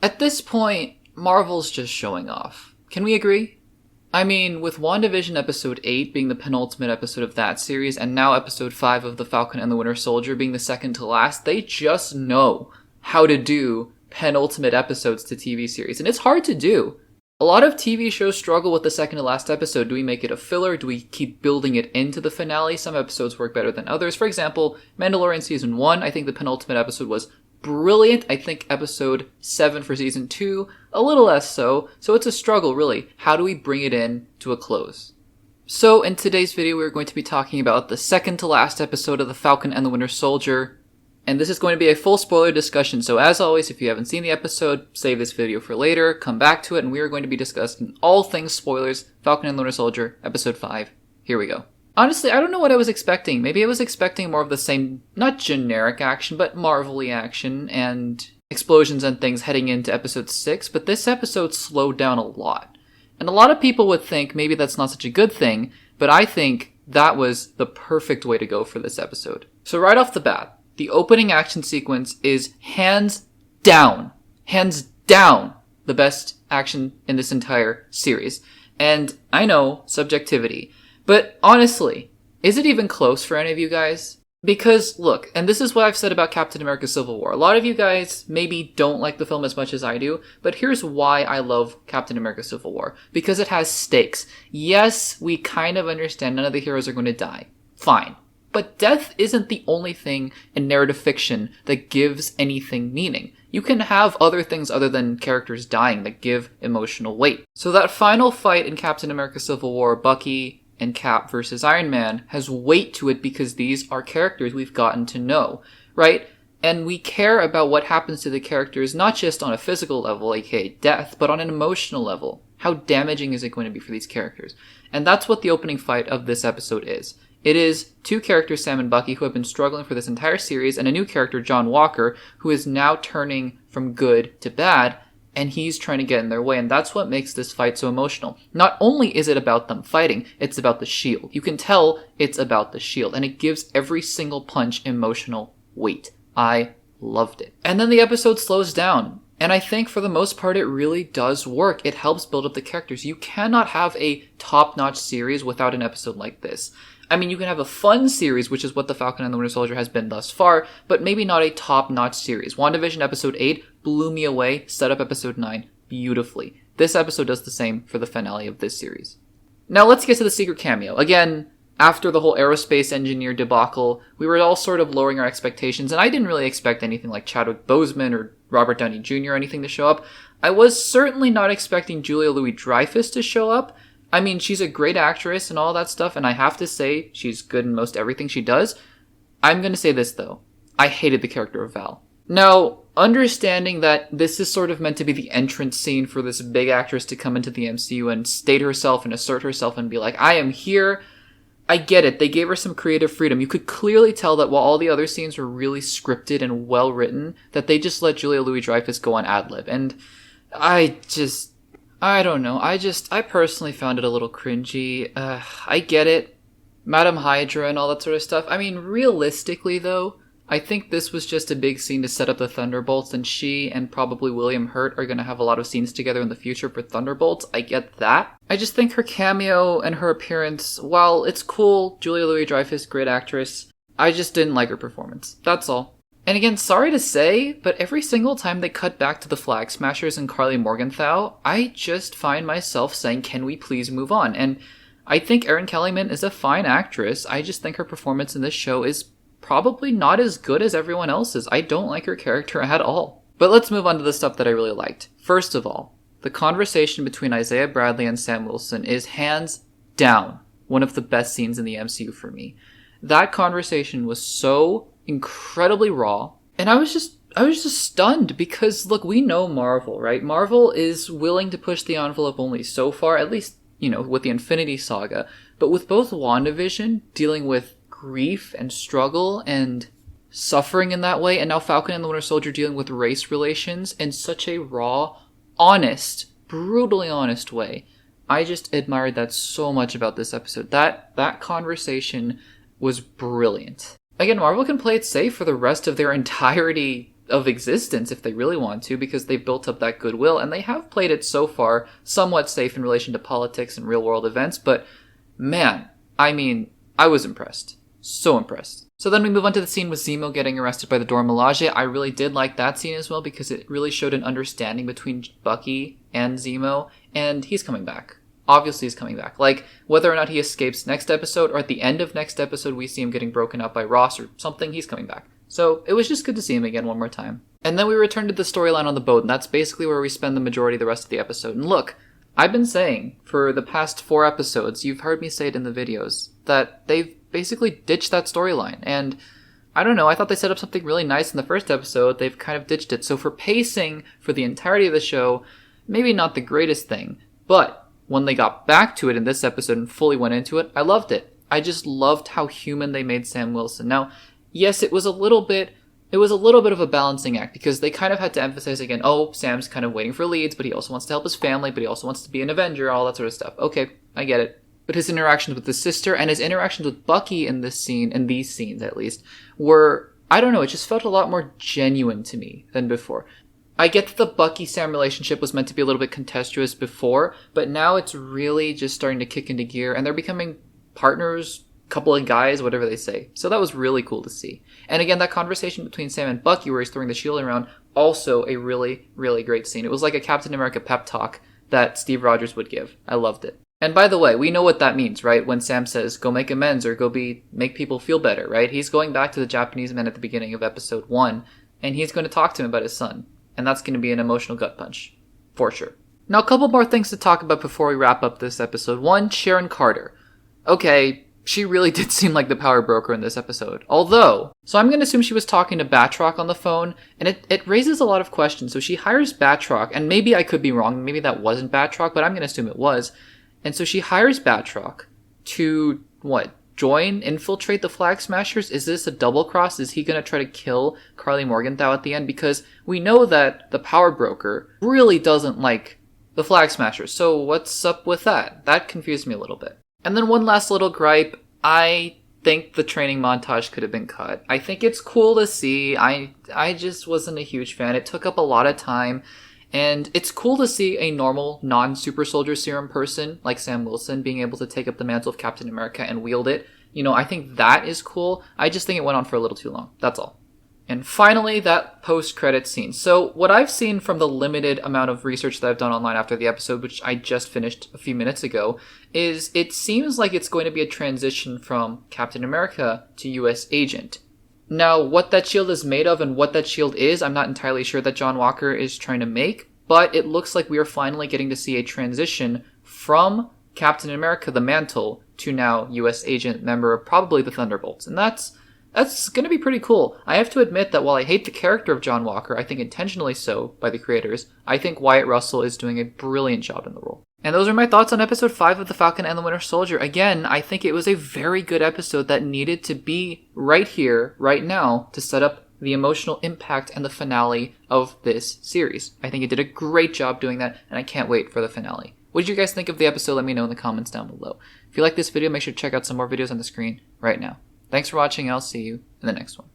At this point, Marvel's just showing off. Can we agree? I mean, with WandaVision episode 8 being the penultimate episode of that series, and now episode 5 of The Falcon and the Winter Soldier being the second to last, they just know how to do penultimate episodes to TV series, and it's hard to do. A lot of TV shows struggle with the second to last episode. Do we make it a filler? Do we keep building it into the finale? Some episodes work better than others. For example, Mandalorian Season 1, I think the penultimate episode was brilliant. I think episode 7 for Season 2, a little less so. So it's a struggle, really. How do we bring it in to a close? So in today's video, we're going to be talking about the second to last episode of The Falcon and the Winter Soldier. And this is going to be a full spoiler discussion, so as always, if you haven't seen the episode, save this video for later, come back to it, and we are going to be discussing all things spoilers, Falcon and the Winter Soldier, episode 5. Here we go. Honestly, I don't know what I was expecting. Maybe I was expecting more of the same, not generic action, but Marvel-y action, and explosions and things heading into episode 6, but this episode slowed down a lot. And a lot of people would think maybe that's not such a good thing, but I think that was the perfect way to go for this episode. So right off the bat, the opening action sequence is hands down, the best action in this entire series. And I know, subjectivity, but honestly, is it even close for any of you guys? Because, look, and this is what I've said about Captain America Civil War. A lot of you guys maybe don't like the film as much as I do, but here's why I love Captain America Civil War. Because it has stakes. Yes, we kind of understand none of the heroes are going to die. Fine. But death isn't the only thing in narrative fiction that gives anything meaning. You can have other things other than characters dying that give emotional weight. So that final fight in Captain America Civil War, Bucky and Cap versus Iron Man, has weight to it because these are characters we've gotten to know, right? And we care about what happens to the characters not just on a physical level, aka death, but on an emotional level. How damaging is it going to be for these characters? And that's what the opening fight of this episode is. It is two characters, Sam and Bucky, who have been struggling for this entire series, and a new character, John Walker, who is now turning from good to bad, and he's trying to get in their way, and that's what makes this fight so emotional. Not only is it about them fighting, it's about the shield. You can tell it's about the shield, and it gives every single punch emotional weight. I loved it. And then the episode slows down, and I think for the most part it really does work. It helps build up the characters. You cannot have a top-notch series without an episode like this. I mean, you can have a fun series, which is what The Falcon and the Winter Soldier has been thus far, but maybe not a top-notch series. WandaVision episode 8 blew me away, set up episode 9 beautifully. This episode does the same for the finale of this series. Now let's get to the Secret Cameo. Again, after the whole aerospace engineer debacle, we were all sort of lowering our expectations, and I didn't really expect anything like Chadwick Boseman or Robert Downey Jr. or anything to show up. I was certainly not expecting Julia Louis-Dreyfus to show up. I mean, she's a great actress and all that stuff, and I have to say, she's good in most everything she does. I'm gonna say this, though. I hated the character of Val. Now, understanding that this is sort of meant to be the entrance scene for this big actress to come into the MCU and state herself and assert herself and be like, I am here. I get it. They gave her some creative freedom. You could clearly tell that while all the other scenes were really scripted and well written, that they just let Julia Louis-Dreyfus go on ad-lib. And I don't know. I personally found it a little cringy. I get it. Madam Hydra and all that sort of stuff. I mean, realistically, though, I think this was just a big scene to set up the Thunderbolts, and she and probably William Hurt are going to have a lot of scenes together in the future for Thunderbolts. I get that. I just think her cameo and her appearance, while it's cool, Julia Louis-Dreyfus, great actress, I just didn't like her performance. That's all. And again, sorry to say, but every single time they cut back to the Flag Smashers and Carly Morgenthau, I just find myself saying, can we please move on? And I think Erin Kellyman is a fine actress. I just think her performance in this show is probably not as good as everyone else's. I don't like her character at all. But let's move on to the stuff that I really liked. First of all, the conversation between Isaiah Bradley and Sam Wilson is hands down one of the best scenes in the MCU for me. That conversation was so incredibly raw, and I was just stunned because, look, we know Marvel, right? Marvel is willing to push the envelope only so far, at least, with the Infinity Saga, but with both WandaVision dealing with grief and struggle and suffering in that way, and now Falcon and the Winter Soldier dealing with race relations in such a raw, honest, brutally honest way. I just admired that so much about this episode. That conversation was brilliant. Again, Marvel can play it safe for the rest of their entirety of existence if they really want to, because they've built up that goodwill, and they have played it so far somewhat safe in relation to politics and real world events, but man, I mean, I was impressed. So impressed. So then we move on to the scene with Zemo getting arrested by the Dora Milaje. I really did like that scene as well, because it really showed an understanding between Bucky and Zemo, and he's coming back. Obviously he's coming back. Like, whether or not he escapes next episode, or at the end of next episode we see him getting broken up by Ross or something, he's coming back. So it was just good to see him again one more time. And then we return to the storyline on the boat, and that's basically where we spend the majority of the rest of the episode. And look, I've been saying for the past 4 episodes, you've heard me say it in the videos, that they've basically ditched that storyline. And I don't know, I thought they set up something really nice in the first episode. They've kind of ditched it. So for pacing for the entirety of the show, maybe not the greatest thing, but when they got back to it in this episode and fully went into it, I loved it. I just loved how human they made Sam Wilson. Now, yes, it was a little bit of a balancing act, because they kind of had to emphasize again, oh, Sam's kind of waiting for leads, but he also wants to help his family, but he also wants to be an Avenger, all that sort of stuff. Okay, I get it. But his interactions with his sister and his interactions with Bucky in this scene, in these scenes at least, were, I don't know, it just felt a lot more genuine to me than before. I get that the Bucky-Sam relationship was meant to be a little bit contentious before, but now it's really just starting to kick into gear, and they're becoming partners, couple of guys, whatever they say. So that was really cool to see. And again, that conversation between Sam and Bucky where he's throwing the shield around, also a really, really great scene. It was like a Captain America pep talk that Steve Rogers would give. I loved it. And by the way, we know what that means, right? When Sam says, go make amends or make people feel better, right? He's going back to the Japanese man at the beginning of episode 1, and he's going to talk to him about his son. And that's going to be an emotional gut punch. For sure. Now, a couple more things to talk about before we wrap up this episode. 1, Sharon Carter. Okay, she really did seem like the power broker in this episode. Although, so I'm going to assume she was talking to Batroc on the phone, and it raises a lot of questions. So she hires Batroc, and maybe I could be wrong, maybe that wasn't Batroc, but I'm going to assume it was. And so she hires Batroc to, infiltrate the Flag Smashers? Is this a double cross? Is he going to try to kill Carly Morgenthau at the end? Because we know that the power broker really doesn't like the Flag Smashers. So what's up with that? That confused me a little bit. And then one last little gripe. I think the training montage could have been cut. I think it's cool to see. I just wasn't a huge fan. It took up a lot of time. And it's cool to see a normal, non-super soldier serum person like Sam Wilson being able to take up the mantle of Captain America and wield it. You know, I think that is cool. I just think it went on for a little too long. That's all. And finally, that post-credits scene. So what I've seen from the limited amount of research that I've done online after the episode, which I just finished a few minutes ago, is it seems like it's going to be a transition from Captain America to US Agent. Now, what that shield is made of and what that shield is, I'm not entirely sure that John Walker is trying to make, but it looks like we are finally getting to see a transition from Captain America, the mantle, to now US Agent, member of probably the Thunderbolts. And that's going to be pretty cool. I have to admit that while I hate the character of John Walker, I think intentionally so by the creators, I think Wyatt Russell is doing a brilliant job in the role. And those are my thoughts on episode 5 of The Falcon and the Winter Soldier. Again, I think it was a very good episode that needed to be right here, right now, to set up the emotional impact and the finale of this series. I think it did a great job doing that, and I can't wait for the finale. What did you guys think of the episode? Let me know in the comments down below. If you like this video, make sure to check out some more videos on the screen right now. Thanks for watching, and I'll see you in the next one.